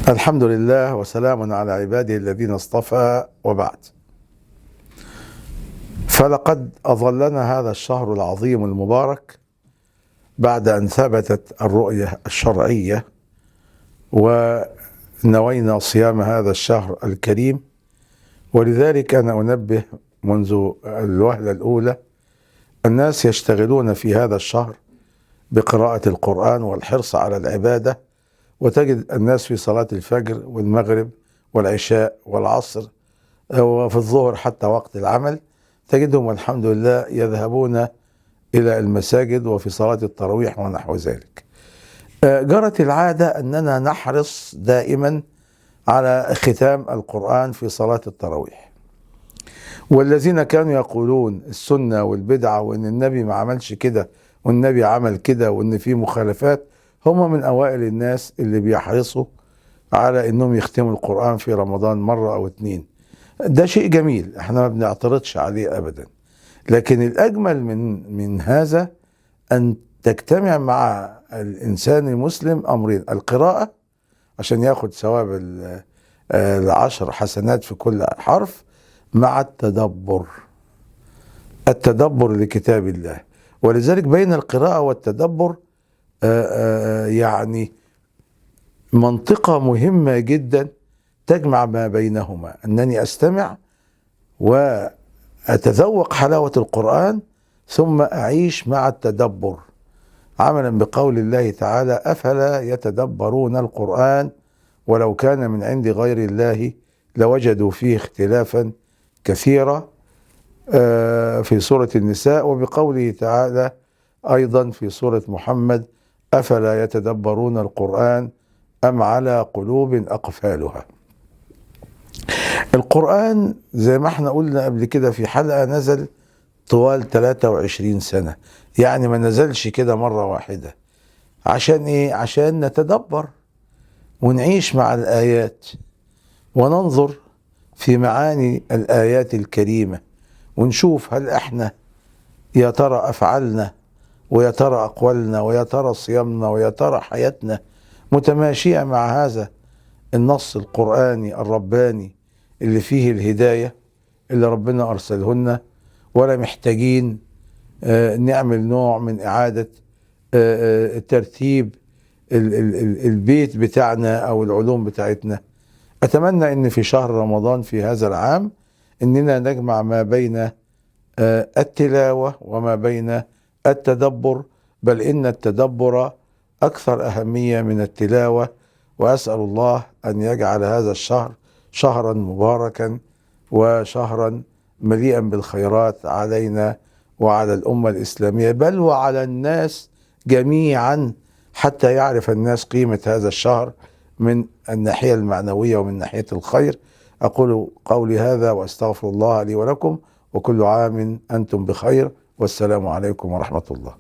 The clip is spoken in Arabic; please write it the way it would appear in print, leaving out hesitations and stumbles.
الحمد لله وسلام على عباده الذين اصطفى، وبعد. فلقد أظلنا هذا الشهر العظيم المبارك بعد أن ثبتت الرؤية الشرعية ونوينا صيام هذا الشهر الكريم. ولذلك أنا أنبه منذ الوهلة الأولى، الناس يشتغلون في هذا الشهر بقراءة القرآن والحرص على العبادة، وتجد الناس في صلاة الفجر والمغرب والعشاء والعصر وفي الظهر حتى وقت العمل تجدهم والحمد لله يذهبون إلى المساجد وفي صلاة التراويح ونحو ذلك. جرت العادة أننا نحرص دائما على ختام القرآن في صلاة التراويح، والذين كانوا يقولون السنة والبدعة وأن النبي ما عملش كده والنبي عمل كده وأن في مخالفات هم من أوائل الناس اللي بيحرصوا على أنهم يختموا القرآن في رمضان مرة أو اتنين. ده شيء جميل، احنا ما بنعترضش عليه أبدا، لكن الأجمل من هذا أن تجتمع مع الإنسان المسلم أمرين: القراءة عشان ياخد ثواب 10 حسنات في كل حرف، مع التدبر لكتاب الله. ولذلك بين القراءة والتدبر يعني منطقة مهمة جدا تجمع ما بينهما، أنني أستمع وأتذوق حلاوة القرآن ثم أعيش مع التدبر، عملا بقول الله تعالى: أفلا يتدبرون القرآن ولو كان من عند غير الله لوجدوا فيه اختلافا كثيرا، في سورة النساء، وبقوله تعالى أيضا في سورة محمد: أفلا يتدبرون القرآن أم على قلوب أقفالها. القرآن زي ما احنا قلنا قبل كده في حلقة نزل طوال 23 سنة، يعني ما نزلش كده مرة واحدة. عشان ايه؟ عشان نتدبر ونعيش مع الآيات وننظر في معاني الآيات الكريمة ونشوف هل احنا يا ترى أفعالنا ويا ترى أقوالنا ويا ترى صيامنا ويا ترى حياتنا متماشية مع هذا النص القرآني الرباني اللي فيه الهداية اللي ربنا أرسلهن، ولا محتاجين نعمل نوع من إعادة ترتيب البيت بتاعنا أو العلوم بتاعتنا. أتمنى أن في شهر رمضان في هذا العام أننا نجمع ما بين التلاوة وما بين التدبر، بل إن التدبر أكثر أهمية من التلاوة. وأسأل الله أن يجعل هذا الشهر شهرا مباركا وشهرا مليئا بالخيرات علينا وعلى الأمة الإسلامية، بل وعلى الناس جميعا، حتى يعرف الناس قيمة هذا الشهر من الناحية المعنوية ومن ناحية الخير. أقول قولي هذا وأستغفر الله لي ولكم، وكل عام أنتم بخير، والسلام عليكم ورحمة الله.